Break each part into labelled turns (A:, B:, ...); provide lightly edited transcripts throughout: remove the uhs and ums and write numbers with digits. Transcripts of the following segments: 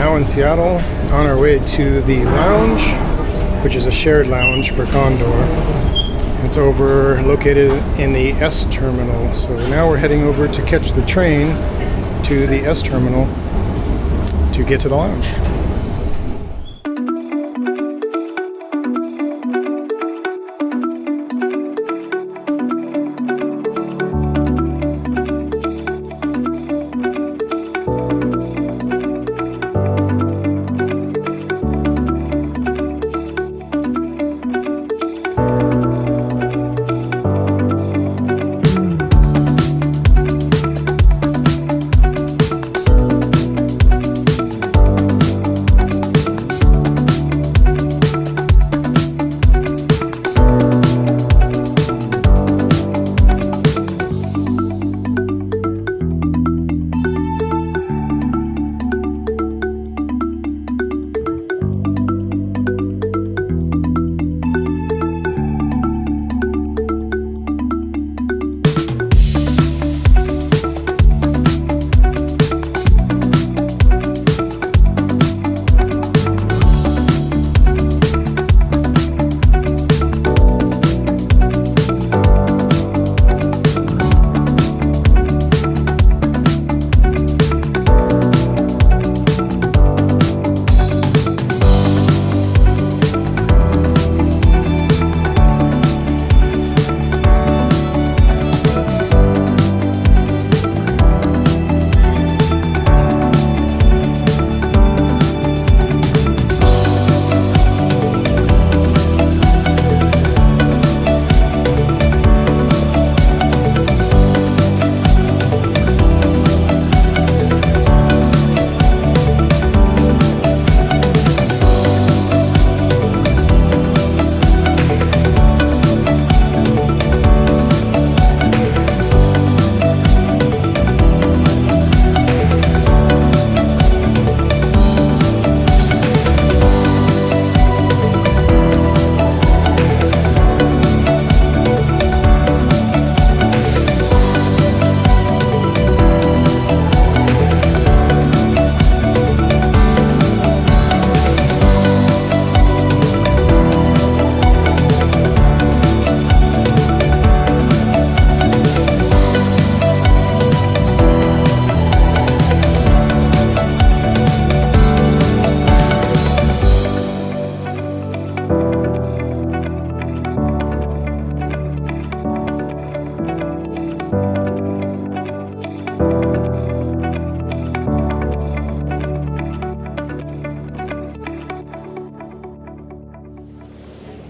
A: now in Seattle on our way to the lounge, which is a shared lounge for Condor. It's located in the S terminal. So now we're heading over to catch the train to the S terminal to get to the lounge.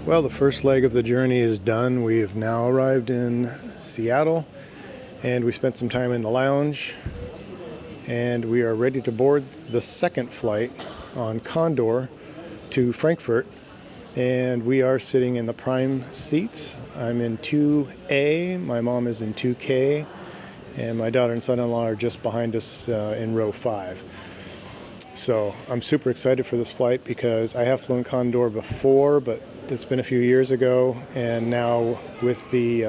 A: Well, the first leg of the journey is done. We have now arrived in Seattle, and we spent some time in the lounge, and we are ready to board the second flight on Condor to Frankfurt, and we are sitting in the prime seats. I'm in 2A, my mom is in 2K, and my daughter and son-in-law are just behind us in row 5. So I'm super excited for this flight because I have flown Condor before, but it's been a few years ago, and now with the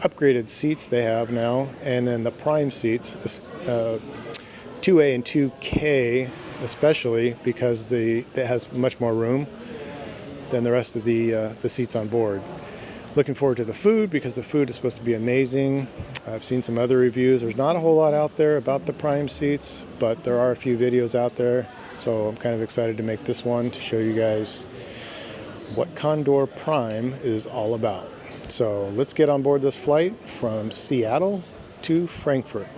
A: upgraded seats they have now, and then the prime seats, 2A and 2K especially, because it has much more room than the rest of the seats on board. Looking forward to the food because the food is supposed to be amazing. I've seen some other reviews. There's not a whole lot out there about the prime seats, but there are a few videos out there, so I'm kind of excited to make this one to show you guys what Condor Prime is all about. So let's get on board this flight from Seattle to Frankfurt.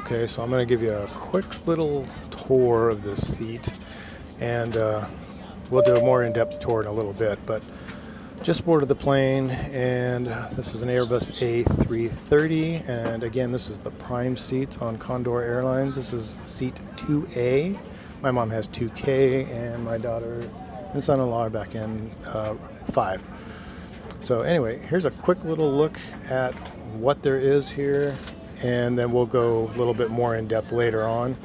A: Okay, so I'm going to give you a quick little tour of this seat, and we'll do a more in-depth tour in a little bit, but just boarded the plane, and this is an Airbus A330, and again, this is the prime seat on Condor Airlines. This is seat 2A. My mom has 2K, and my daughter and son-in-law are back in 5. So anyway, here's a quick little look at what there is here, and then we'll go a little bit more in depth later on.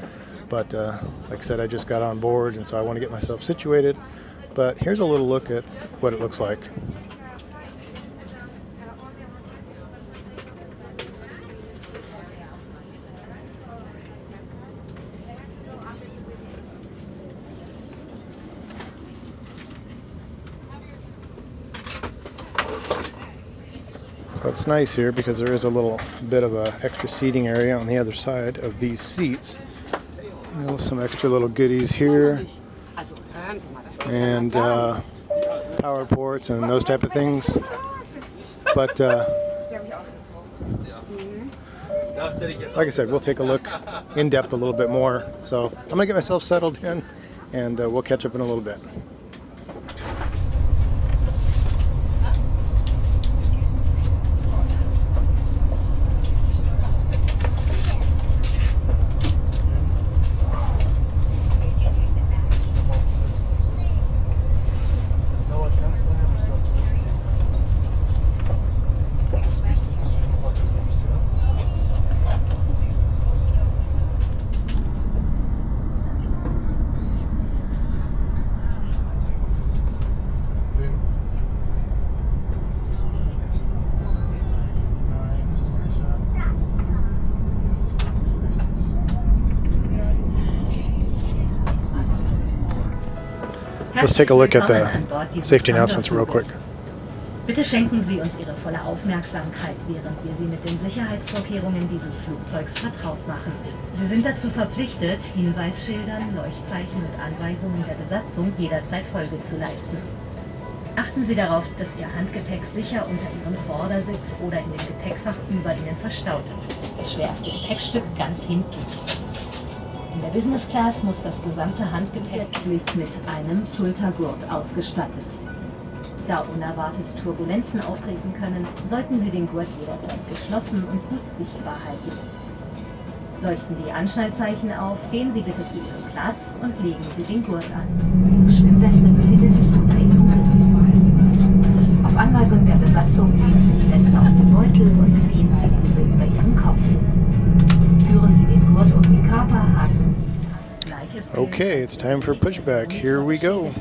A: But like I said, I just got on board, and so I want to get myself situated. But here's a little look at what it looks like. So it's nice here because there is a little bit of a extra seating area on the other side of these seats. You know, some extra little goodies here, and power ports and those type of things. But like I said, we'll take a look in depth a little bit more. So I'm gonna get myself settled in, and we'll catch up in a little bit. Let's take a look at the safety announcements real quick.
B: Bitte schenken Sie uns Ihre volle Aufmerksamkeit, während wir Sie mit den Sicherheitsvorkehrungen dieses Flugzeugs vertraut machen. Sie sind dazu verpflichtet, Hinweisschildern, Leuchtzeichen und Anweisungen der Besatzung jederzeit Folge zu leisten. Achten Sie darauf, dass Ihr Handgepäck sicher unter Ihrem Vordersitz oder in dem Gepäckfach über Ihnen verstaut ist. Das schwerste Gepäckstück ganz hinten. In der Business Class muss das gesamte Handgepäck mit einem Schultergurt ausgestattet. Da unerwartet Turbulenzen auftreten können, sollten Sie den Gurt jederzeit geschlossen und gut sichtbar halten. Leuchten die Anschnallzeichen auf, gehen Sie bitte zu Ihrem Platz und legen Sie den Gurt an. Ihre Schwimmweste befindet sich unter Ihrem Sitz. Auf Anweisung der Besatzung nehmen Sie die Weste aus dem Beutel und ziehen Sie diese über Ihren Kopf. Führen Sie den Gurt um den Körper, atmen Sie gleiches.
A: Okay, it's time for pushback. Here we go.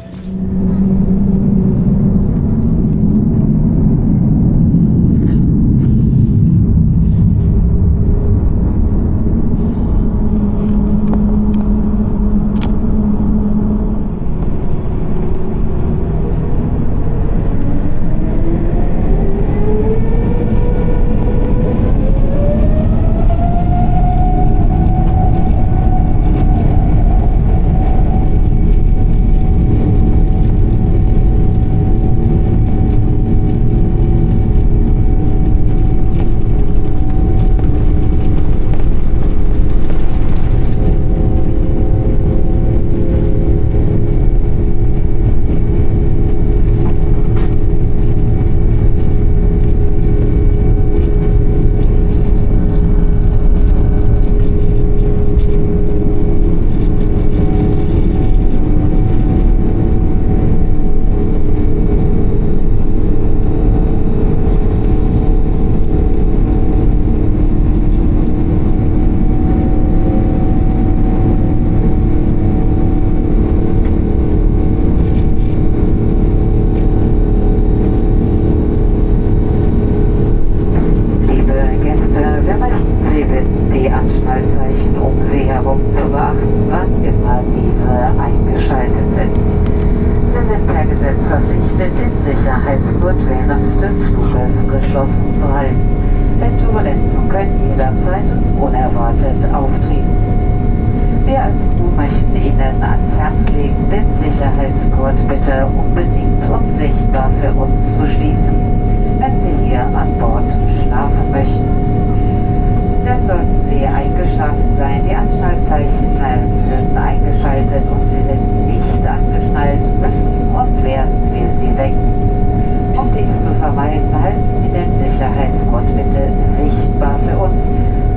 C: Dann sollten Sie eingeschlafen sein. Die Anschnallzeichen werden eingeschaltet und Sie sind nicht angeschnallt, müssen und werden wir Sie wecken. Um dies zu vermeiden, halten Sie den Sicherheitsgurt bitte sichtbar für uns,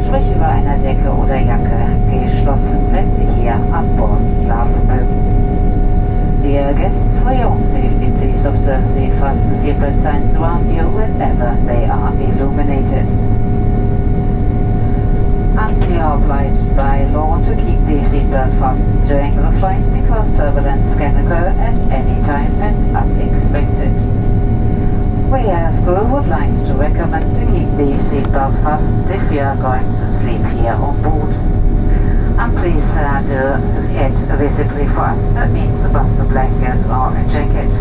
C: sprich über einer Decke oder Jacke, geschlossen, wenn Sie hier an Bord schlafen mögen. Dear guests, for your own safety, please observe the fasten seatbelt signs around you whenever they are illuminated. And we are obliged by law to keep the seatbelt fastened during the flight because turbulence can occur at any time and unexpected. We as crew would like to recommend to keep the seatbelt fastened if you are going to sleep here on board. And please do it visibly fast, that means above the blanket or a jacket.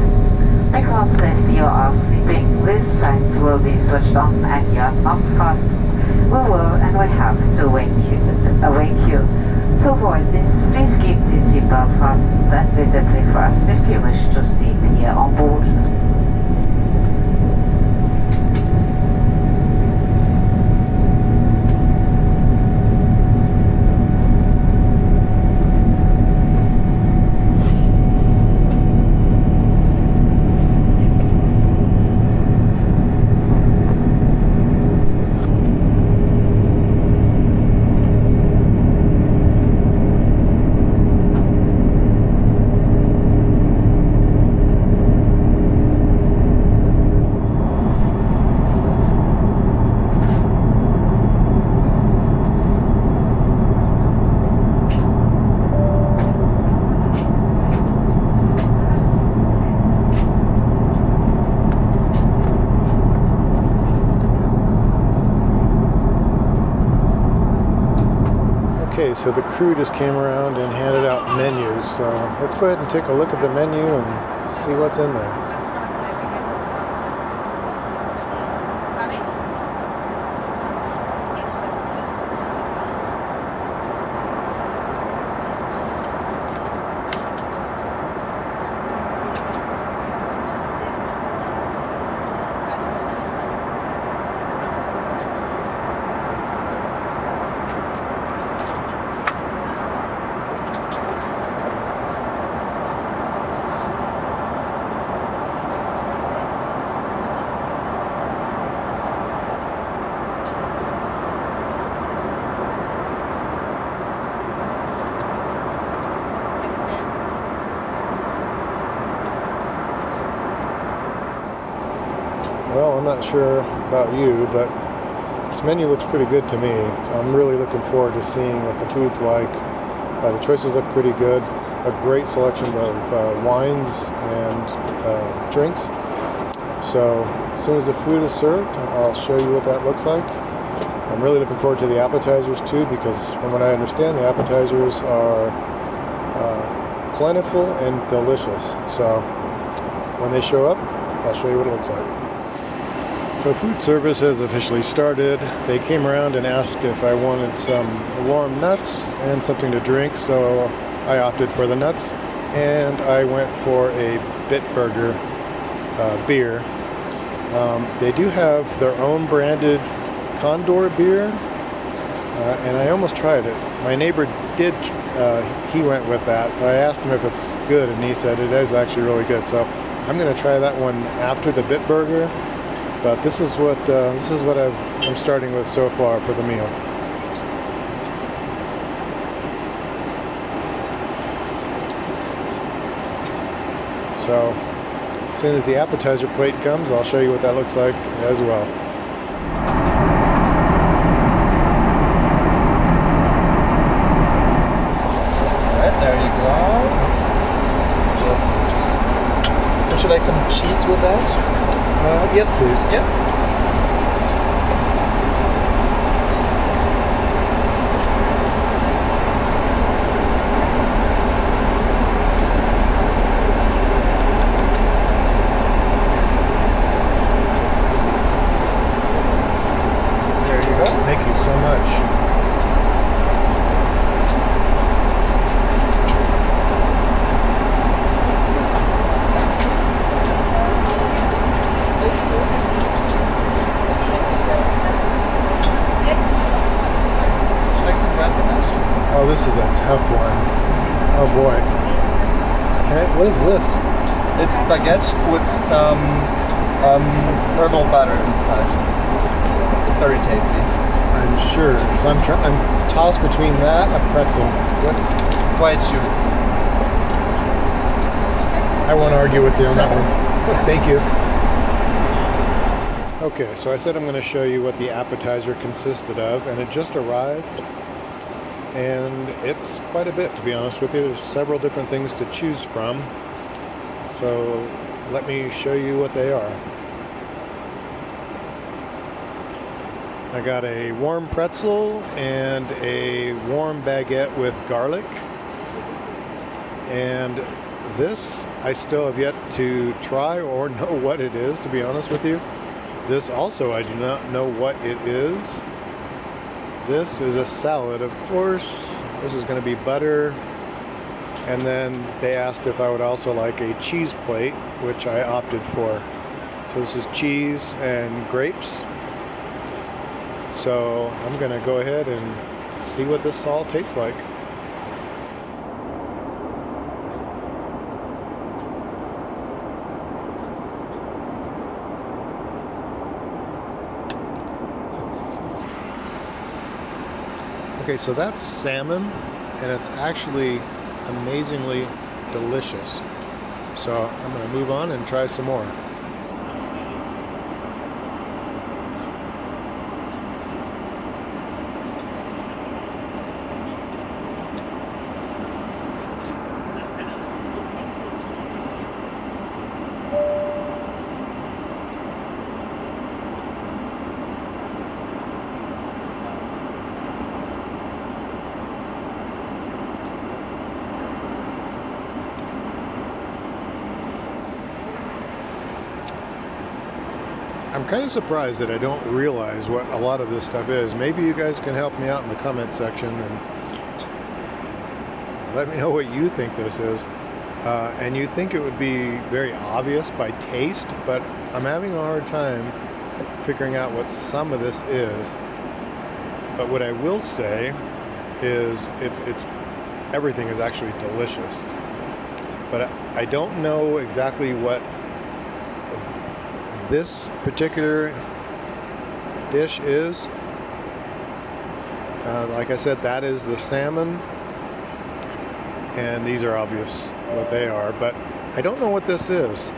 C: Because if you are sleeping, these signs will be switched on and you are not fastened. We will and we have to wake you. To avoid this, please keep the seatbelt fastened and visibly fast if you wish to sleep here on board.
A: Okay, so the crew just came around and handed out menus, so let's go ahead and take a look at the menu and see what's in there. Well, I'm not sure about you, but this menu looks pretty good to me. So I'm really looking forward to seeing what the food's like. The choices look pretty good. A great selection of wines and drinks. So as soon as the food is served, I'll show you what that looks like. I'm really looking forward to the appetizers too, because from what I understand, the appetizers are plentiful and delicious. So when they show up, I'll show you what it looks like. So food service has officially started. They came around and asked if I wanted some warm nuts and something to drink, so I opted for the nuts, and I went for a Bitburger beer. They do have their own branded Condor beer, and I almost tried it. My neighbor did, he went with that, so I asked him if it's good, and he said it is actually really good. So I'm going to try that one after the Bitburger. But this is what I'm starting with so far for the meal. So as soon as the appetizer plate comes, I'll show you what that looks like as well.
D: Alright, there you go. Just, would you like some cheese with that?
A: Yes, please.
D: Yeah. There you go.
A: Thank you so much. What is this?
D: It's baguette with some herbal butter inside. It's very tasty.
A: I'm sure. So I'm tossed between that and a pretzel.
D: Quiet choose.
A: I won't argue with you on that one. Thank you. Okay, so I said I'm going to show you what the appetizer consisted of, and it just arrived. And it's quite a bit, to be honest with you. There's several different things to choose from. So let me show you what they are. I got a warm pretzel and a warm baguette with garlic. And this I still have yet to try or know what it is, to be honest with you. This also I do not know what it is. This is a salad, of course. This is going to be butter. And then they asked if I would also like a cheese plate, which I opted for. So this is cheese and grapes. So I'm going to go ahead and see what this all tastes like. Okay, so that's salmon, and it's actually amazingly delicious. So I'm going to move on and try some more. I'm kind of surprised that I don't realize what a lot of this stuff is. Maybe you guys can help me out in the comments section and let me know what you think this is. And you'd think it would be very obvious by taste, but I'm having a hard time figuring out what some of this is. But what I will say is it's everything is actually delicious. But I don't know exactly what this particular dish is. Like I said, that is the salmon, and these are obvious what they are, but I don't know what this is.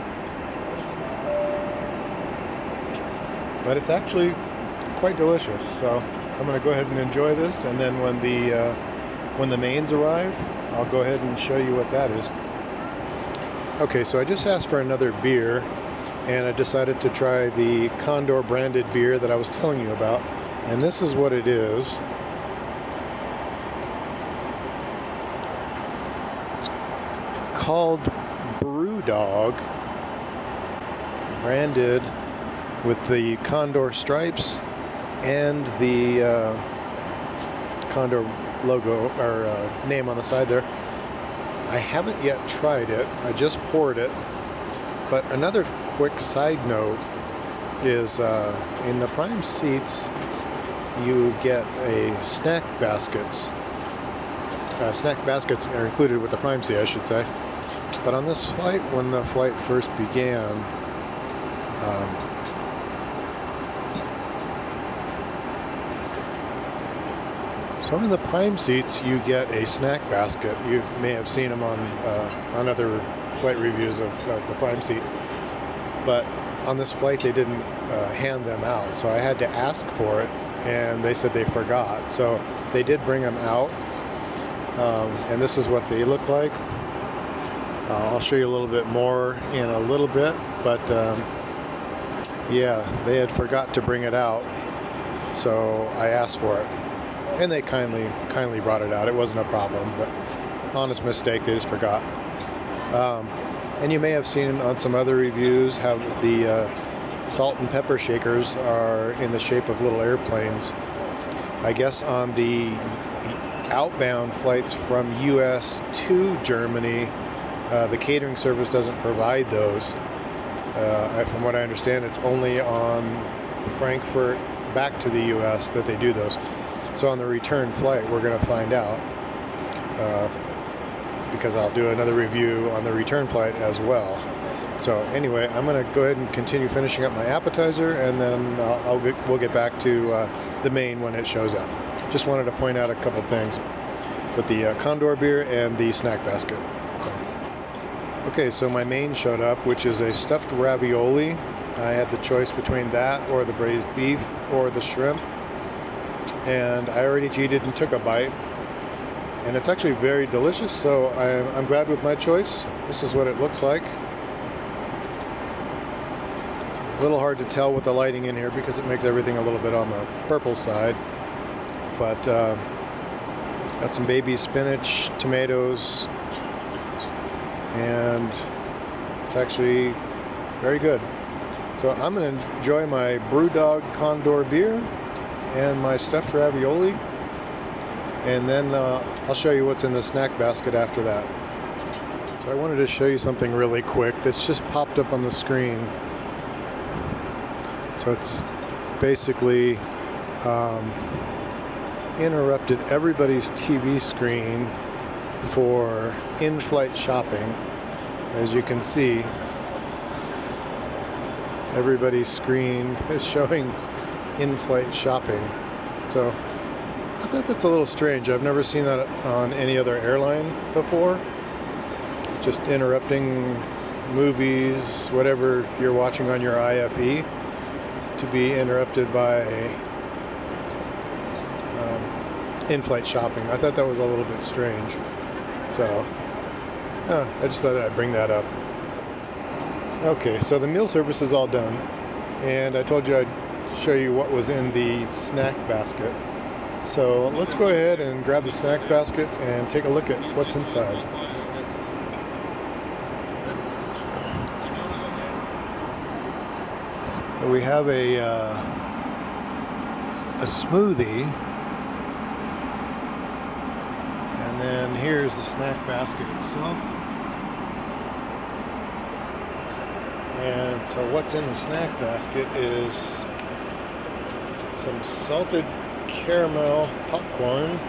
A: But it's actually quite delicious, so I'm going to go ahead and enjoy this, and then when the mains arrive, I'll go ahead and show you what that is. Okay, so I just asked for another beer, and I decided to try the Condor branded beer that I was telling you about. And this is what it is. It's called Brewdog, branded with the Condor stripes and the Condor logo or name on the side there. I haven't yet tried it. I just poured it. But another quick side note is in the prime seats you get a snack baskets. Snack baskets are included with the prime seat, I should say. But on this flight, when the flight first began, so in the prime seats you get a snack basket. You may have seen them on other flight reviews of the prime seat, but on this flight they didn't hand them out, so I had to ask for it, and they said they forgot. So they did bring them out, and this is what they look like. I'll show you a little bit more in a little bit, but yeah, they had forgot to bring it out, so I asked for it, and they kindly brought it out. It wasn't a problem, but honest mistake, they just forgot. And you may have seen on some other reviews how the salt and pepper shakers are in the shape of little airplanes. I guess on the outbound flights from US to Germany, the catering service doesn't provide those. From what I understand, it's only on Frankfurt back to the US that they do those. So on the return flight, we're going to find out. because I'll do another review on the return flight as well. So anyway, I'm going to go ahead and continue finishing up my appetizer, and then we'll get back to the main when it shows up. Just wanted to point out a couple things with the Condor beer and the snack basket. Okay, so my main showed up, which is a stuffed ravioli. I had the choice between that or the braised beef or the shrimp. And I already cheated and took a bite. And it's actually very delicious, so I'm glad with my choice. This is what it looks like. It's a little hard to tell with the lighting in here because it makes everything a little bit on the purple side. But got some baby spinach, tomatoes, and it's actually very good. So I'm going to enjoy my Brewdog Condor beer and my stuffed ravioli, and then I'll show you what's in the snack basket after that. So I wanted to show you something really quick that's just popped up on the screen. So it's basically interrupted everybody's TV screen for in-flight shopping. As you can see, everybody's screen is showing in-flight shopping. So I thought that's a little strange. I've never seen that on any other airline before. Just interrupting movies, whatever you're watching on your IFE, to be interrupted by in-flight shopping. I thought that was a little bit strange. So I just thought I'd bring that up. Okay, so the meal service is all done, and I told you I'd show you what was in the snack basket. So let's go ahead and grab the snack basket and take a look at what's inside. We have a smoothie, and then here's the snack basket itself. And so what's in the snack basket is some salted caramel popcorn,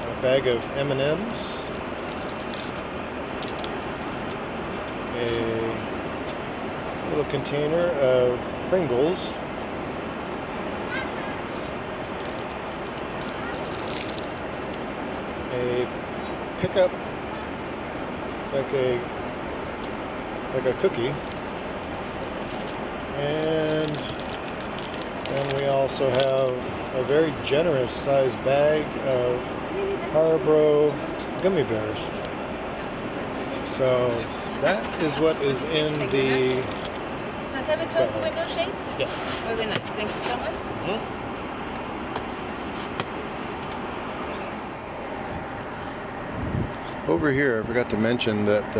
A: a bag of M&Ms, a little container of Pringles, a pickup, it's like a cookie, and then we also have a very generous sized bag of Haribo gummy bears. So that is what is in the...
E: So can we close the window shades?
A: Yes.
E: Very nice, thank you so much.
A: Over here, I forgot to mention that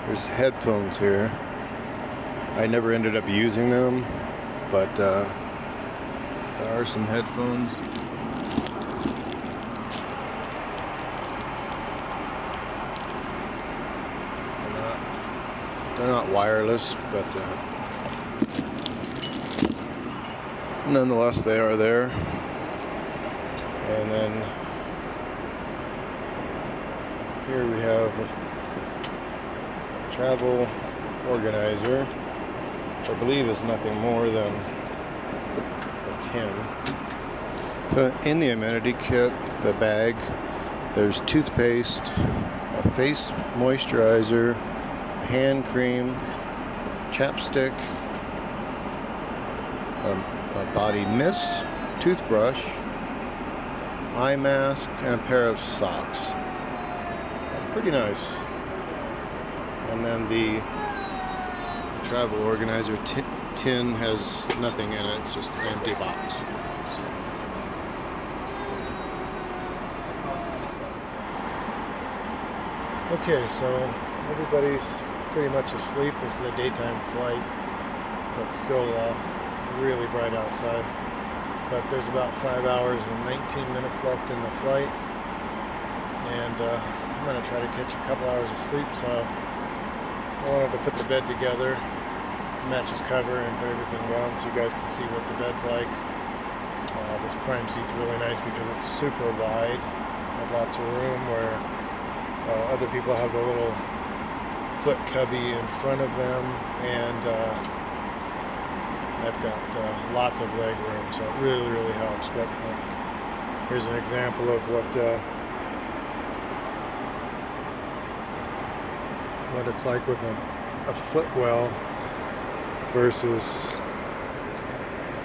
A: there's headphones here. I never ended up using them, but there are some headphones. They're not wireless, but nonetheless they are there. And then here we have a travel organizer, which I believe is nothing more than a tin. So in the amenity kit, the bag, there's toothpaste, a face moisturizer, hand cream, chapstick, a body mist, toothbrush, eye mask, and a pair of socks. Pretty nice. And then the travel organizer tin has nothing in it, it's just an empty box. Okay, so everybody's pretty much asleep. This is a daytime flight, so it's still really bright outside. But there's about 5 hours and 19 minutes left in the flight, and I'm going to try to catch a couple hours of sleep. So I wanted to put the bed together, match this cover, and put everything down so you guys can see what the bed's like. This prime seat's really nice because it's super wide. have lots of room where other people have the little foot cubby in front of them, and I've got lots of leg room, so it really, really helps. But here's an example of what it's like with a footwell versus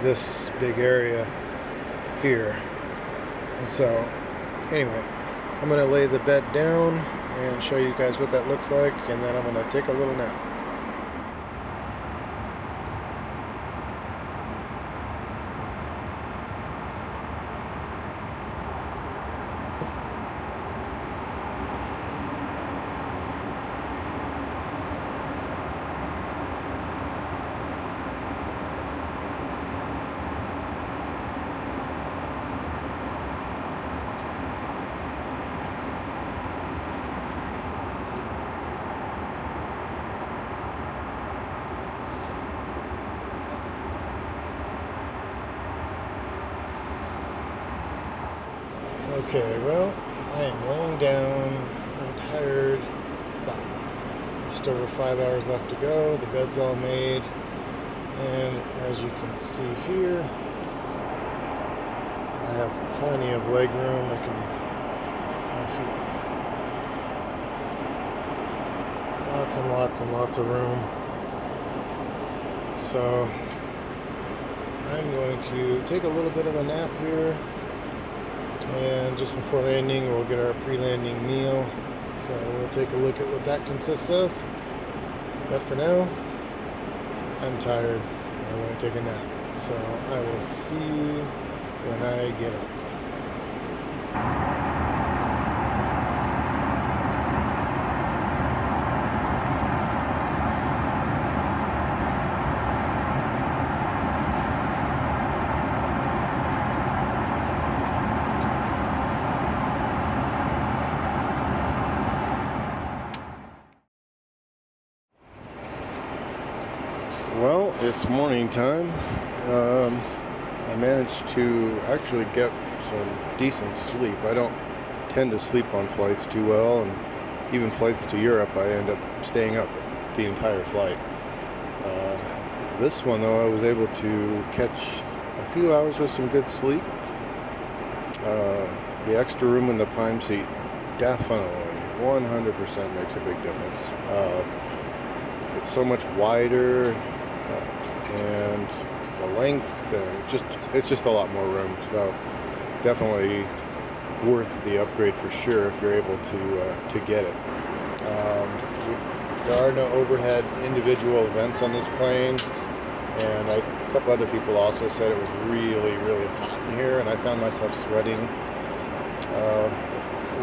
A: this big area here. And so anyway, I'm going to lay the bed down and show you guys what that looks like, and then I'm going to take a little nap. Okay, well, I am laying down. I'm tired. About just over 5 hours left to go. The bed's all made. And as you can see here, I have plenty of leg room. My feet. Lots and lots and lots of room. So I'm going to take a little bit of a nap here. And just before landing, we'll get our pre-landing meal. So we'll take a look at what that consists of. But for now, I'm tired. I want to take a nap. So I will see you when I get up. Well, it's morning time. I managed to actually get some decent sleep. I don't tend to sleep on flights too well, and even flights to Europe, I end up staying up the entire flight. This one, though, I was able to catch a few hours of some good sleep. The extra room in the prime seat definitely 100% makes a big difference. It's so much wider, and the length, it's just a lot more room. So definitely worth the upgrade for sure if you're able to get it. There are no overhead individual vents on this plane, and a couple other people also said it was really, really hot in here, and I found myself sweating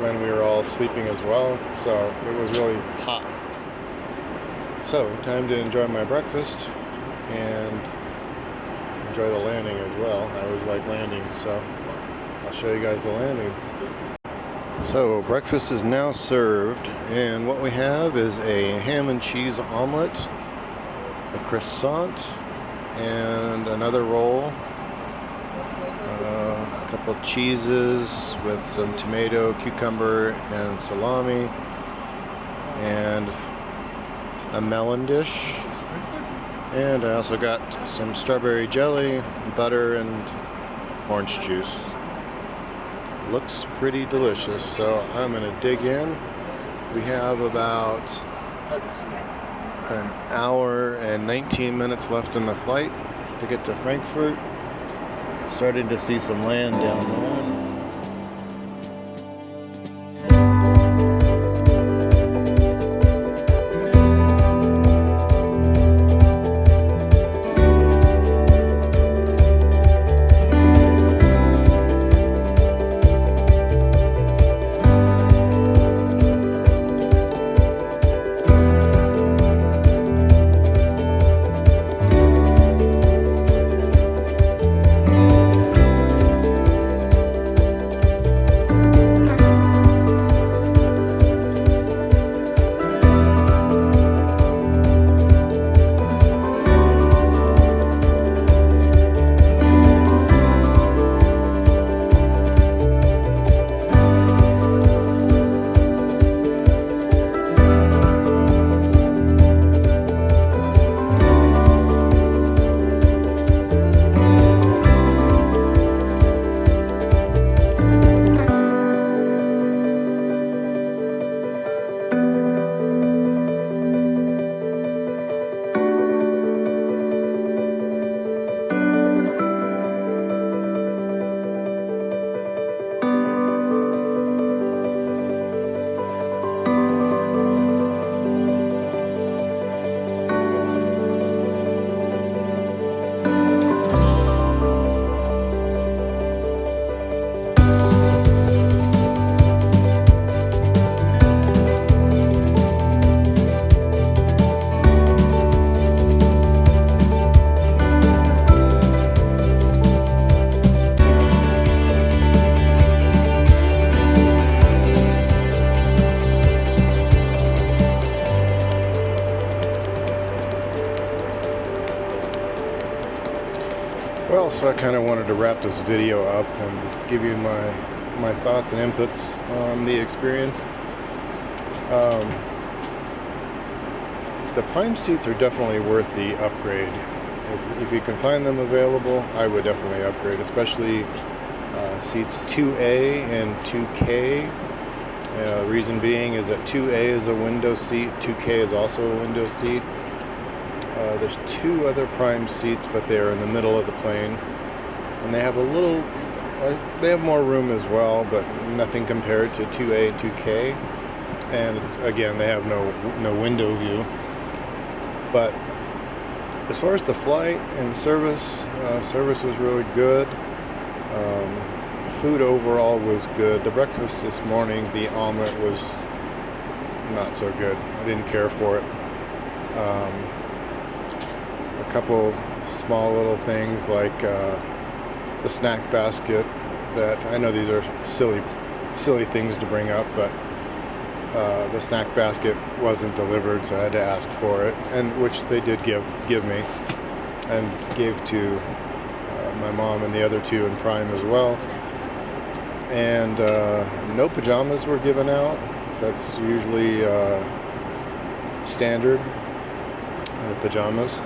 A: when we were all sleeping as well. So it was really hot. So time to enjoy my breakfast and enjoy the landing as well. I always like landing, so I'll show you guys the landing. So breakfast is now served, and what we have is a ham and cheese omelet, a croissant, and another roll, a couple of cheeses with some tomato, cucumber, and salami, and a melon dish. And I also got some strawberry jelly, butter, and orange juice. Looks pretty delicious, so I'm going to dig in. We have about an hour and 19 minutes left in the flight to get to Frankfurt. Starting to see some land down there. Well, so I kind of wanted to wrap this video up and give you my thoughts and inputs on the experience. The prime seats are definitely worth the upgrade. If you can find them available, I would definitely upgrade, especially seats 2A and 2K. Reason being is that 2A is a window seat, 2K is also a window seat. There's two other prime seats, but they're in the middle of the plane, and they have they have more room as well, but nothing compared to 2A and 2K. And again, they have no window view. But as far as the flight and service was really good. Food overall was good. The breakfast this morning, the omelet, was not so good. I didn't care for it. A couple small little things like the snack basket, that I know these are silly things to bring up, but the snack basket wasn't delivered, so I had to ask for it, and which they did give me, and gave to my mom and the other two in Prime as well. And no pajamas were given out. That's usually standard, the pajamas.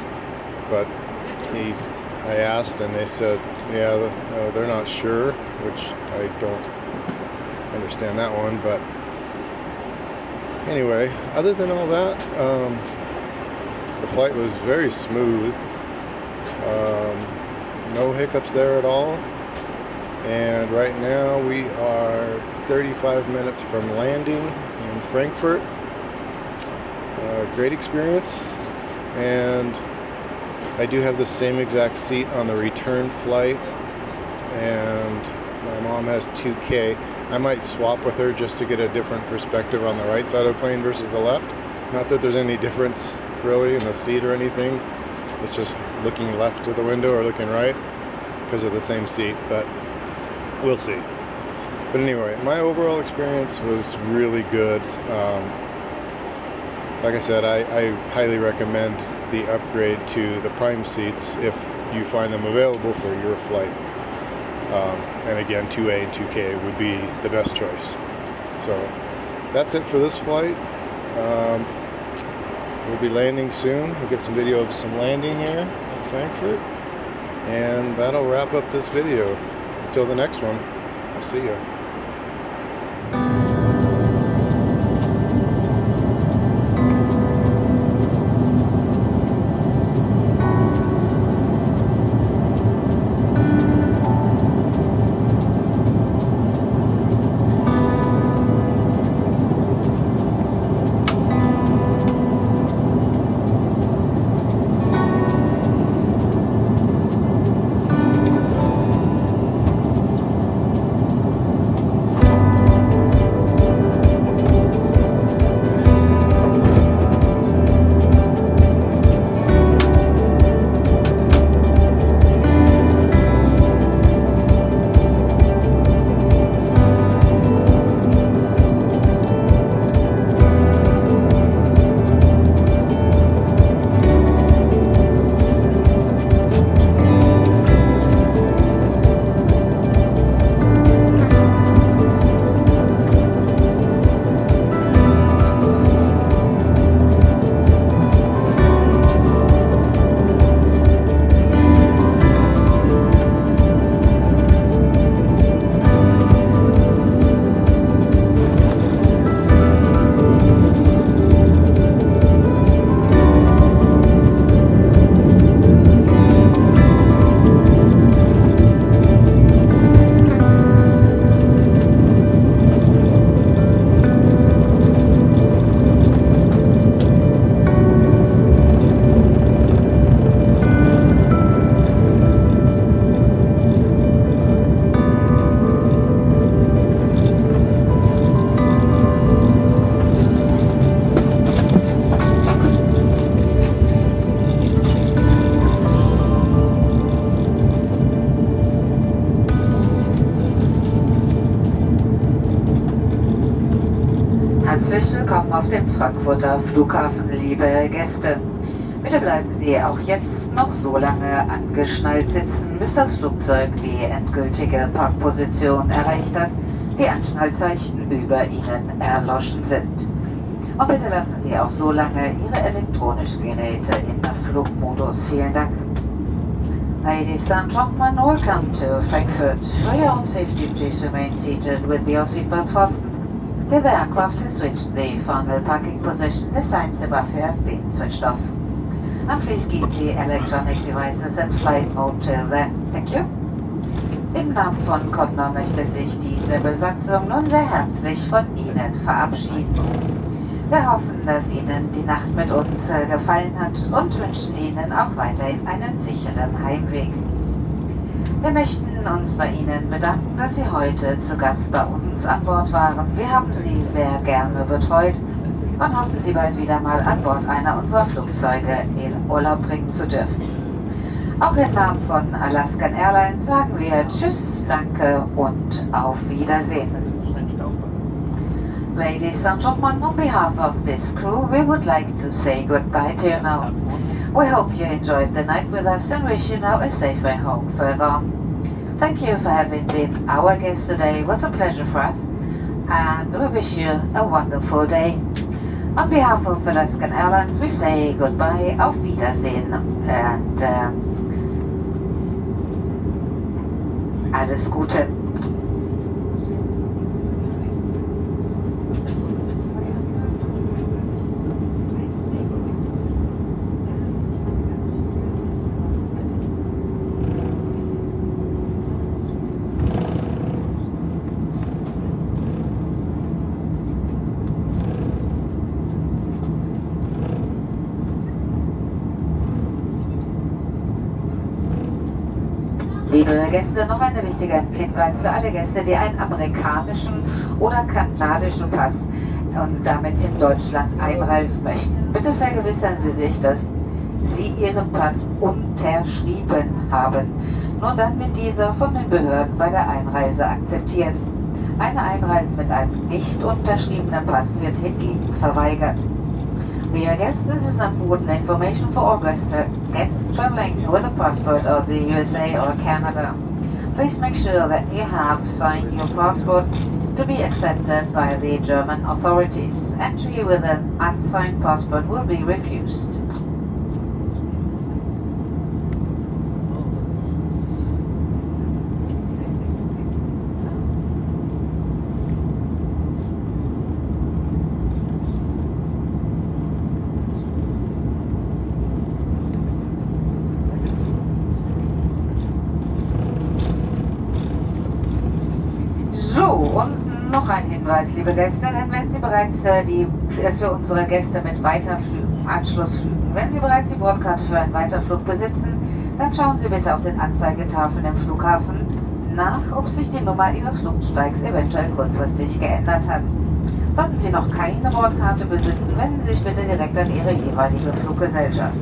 A: But I asked, and they said, yeah, they're not sure, which I don't understand that one. But anyway, other than all that, the flight was very smooth. No hiccups there at all. And right now we are 35 minutes from landing in Frankfurt. Great experience. And I do have the same exact seat on the return flight, and my mom has 2K. I might swap with her just to get a different perspective on the right side of the plane versus the left. Not that there's any difference really in the seat or anything. It's just looking left of the window or looking right because of the same seat, but we'll see. But anyway, my overall experience was really good. Like I said, I highly recommend the upgrade to the prime seats if you find them available for your flight. And again, 2A and 2K would be the best choice. So that's it for this flight. We'll be landing soon. We'll get some video of some landing here in Frankfurt. And that'll wrap up this video. Until the next one, I'll see you.
C: Herzlich willkommen auf dem Frankfurter Flughafen, liebe Gäste. Bitte bleiben Sie auch jetzt noch so lange angeschnallt sitzen, bis das Flugzeug die endgültige Parkposition erreicht hat, die Anschnallzeichen über Ihnen erloschen sind. Und bitte lassen Sie auch so lange Ihre elektronischen Geräte in Flugmodus. Vielen Dank. Ladies and gentlemen, welcome to Frankfurt. For your own safety, please remain seated with your seatbelts fastened till the aircraft has switched the final parking position. The signs above here have been switched off. And please keep the electronic devices in flight mode till then. Thank you. Im Namen von Condor möchte sich diese Besatzung nun sehr herzlich von Ihnen verabschieden. Wir hoffen, dass Ihnen die Nacht mit uns gefallen hat und wünschen Ihnen auch weiterhin einen sicheren Heimweg. Wir möchten uns bei Ihnen bedanken, dass Sie heute zu Gast bei uns an Bord waren. Wir haben Sie sehr gerne betreut und hoffen, Sie bald wieder mal an Bord einer unserer Flugzeuge in Urlaub bringen zu dürfen. Auch im Namen von Alaska Airlines sagen wir Tschüss, danke und auf Wiedersehen. Ladies and gentlemen, on behalf of this crew, we would like to say goodbye to you now. We hope you enjoyed the night with us and wish you now a safe way home further on. Thank you for having been our guest today. It was a pleasure for us, and we wish you a wonderful day. On behalf of Alaska Airlines, we say goodbye, auf Wiedersehen, and alles Gute. Liebe Gäste, noch ein wichtiger Hinweis für alle Gäste, die einen amerikanischen oder kanadischen Pass und damit in Deutschland einreisen möchten. Bitte vergewissern Sie sich, dass Sie Ihren Pass unterschrieben haben. Nur dann wird dieser von den Behörden bei der Einreise akzeptiert. Eine Einreise mit einem nicht unterschriebenen Pass wird hingegen verweigert. Dear guests, this is an important information for all guests traveling with a passport of the USA or Canada. Please make sure that you have signed your passport to be accepted by the German authorities. Entry with an unsigned passport will be refused. Und noch ein Hinweis, liebe Gäste, denn wenn Sie bereits für unsere Gäste mit Weiterflügen, Anschlussflügen, wenn Sie bereits die Bordkarte für einen Weiterflug besitzen, dann schauen Sie bitte auf den Anzeigetafeln im Flughafen nach, ob sich die Nummer Ihres Flugsteigs eventuell kurzfristig geändert hat. Sollten Sie noch keine Bordkarte besitzen, wenden Sie sich bitte direkt an Ihre jeweilige Fluggesellschaft.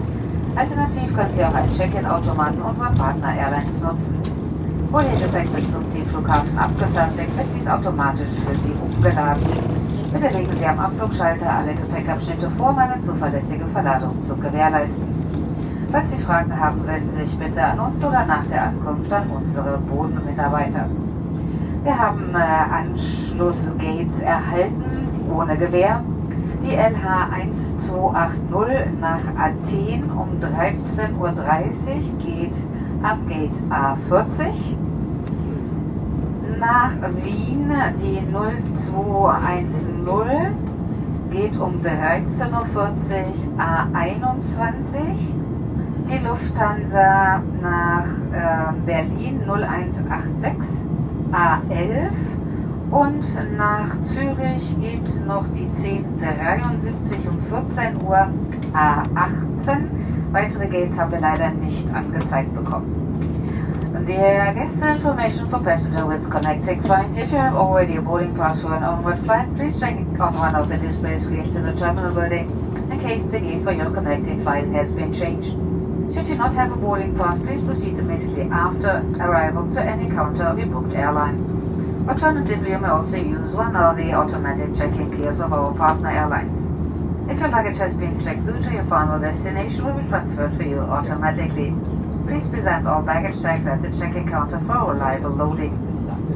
C: Alternativ können Sie auch einen Check-in-Automaten unserer Partner-Airlines nutzen. Wo Ihr Gepäck bis zum Zielflughafen abgefertigt, wird dies automatisch für Sie umgeladen. Bitte legen Sie am Abflugschalter alle Gepäckabschnitte vor, um eine zuverlässige Verladung zu gewährleisten. Falls Sie Fragen haben, wenden Sie sich bitte an uns oder nach der Ankunft an unsere Bodenmitarbeiter. Wir haben Anschlussgates erhalten, ohne Gewähr. Die LH 1280 nach Athen um 13:30 Uhr geht am Gate A40. Nach Wien die 0210 geht um 13:40 Uhr A21. Die Lufthansa nach Berlin 0186 A11 und nach Zürich geht noch die 1073 um 14 Uhr A18. Weitere Gates haben wir leider nicht angezeigt bekommen. Dear guest, information for passenger with connecting flight. If you have already a boarding pass for an onward flight, please check on one of the display screens in the terminal building in case the gate for your connecting flight has been changed. Should you not have a boarding pass, please proceed immediately after arrival to any counter of your booked airline. Alternatively, you may also use one of the automatic check-in kiosks of our partner airlines. If your luggage has been checked through to your final destination, will be transferred for you automatically. Please present all baggage tags at the check-in counter for reliable loading.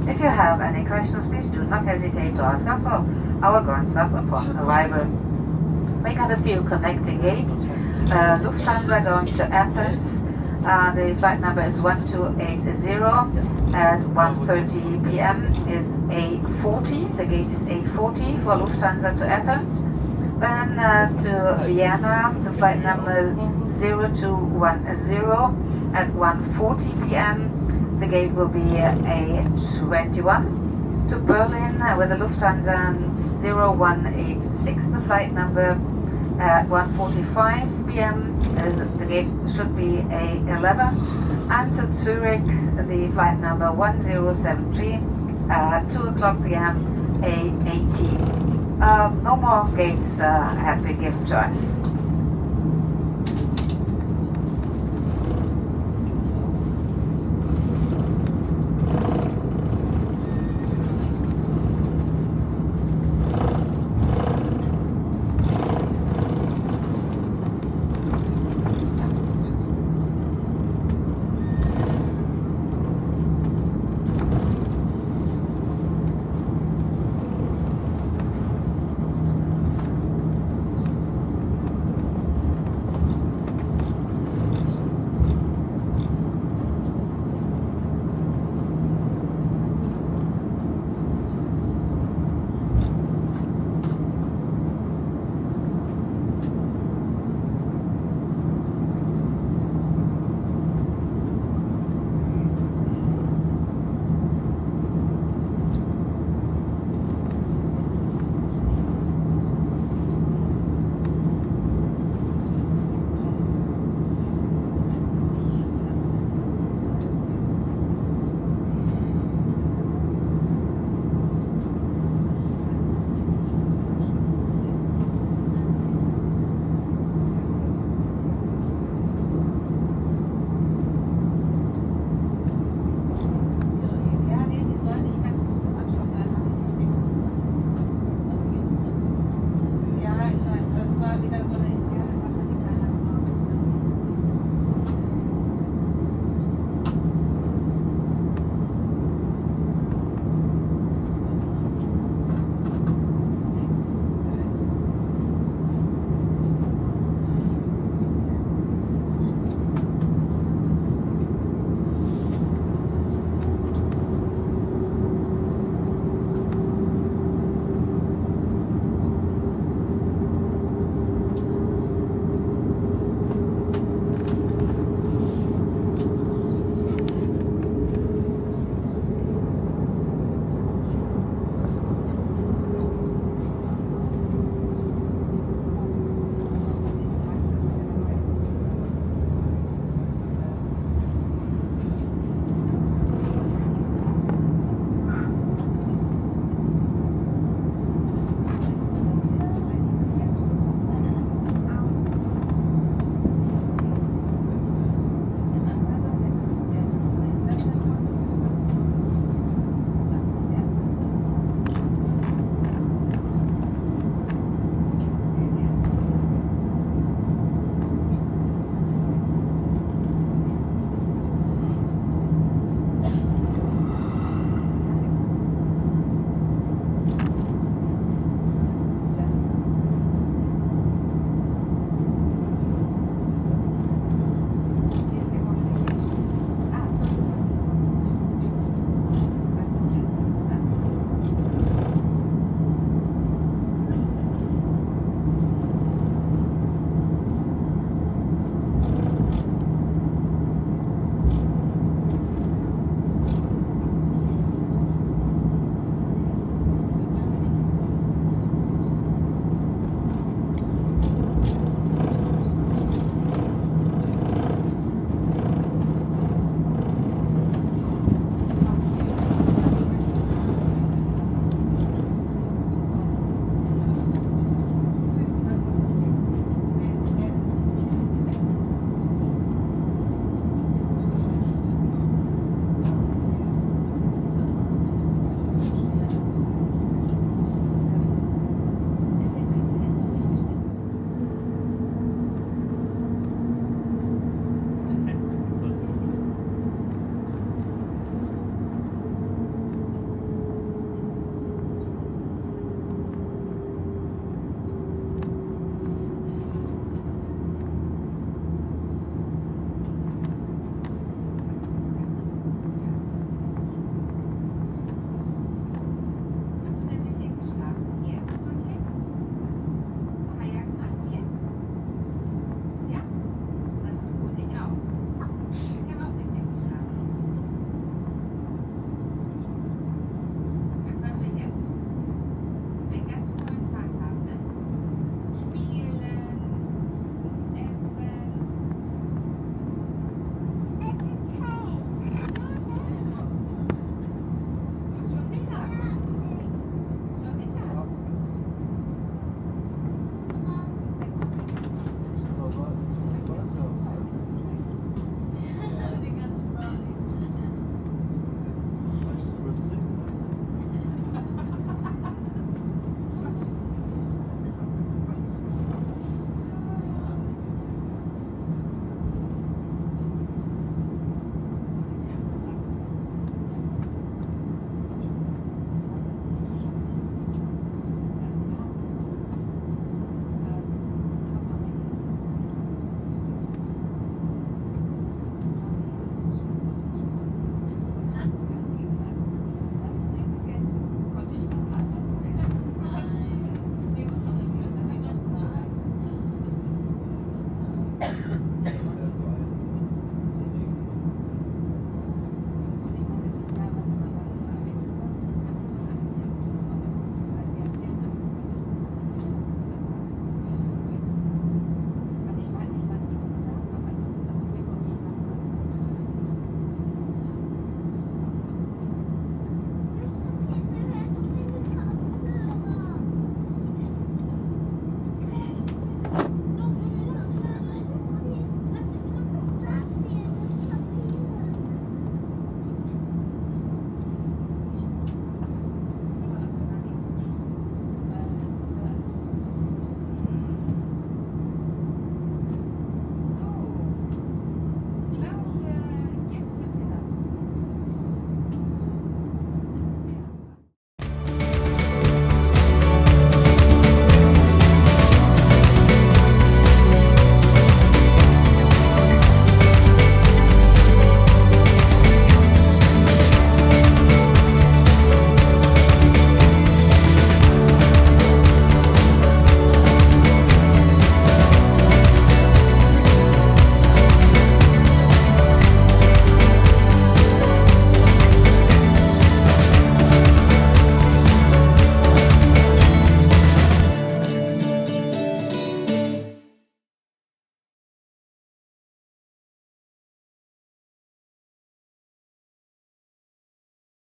C: If you have any questions, please do not hesitate to ask us or our ground staff upon arrival. We got a few connecting gates. Lufthansa going to Athens. The flight number is 1280 at 1:30 p.m. is A40. The gate is A40 for Lufthansa to Athens. Then to Vienna, the flight number 0210 at 1:40 p.m. The gate will be A21. To Berlin with the Lufthansa 0186, the flight number at 1:45 p.m. The gate should be A11. And to Zurich, the flight number 1073 at 2 o'clock p.m. A18. No more gates have been given to us.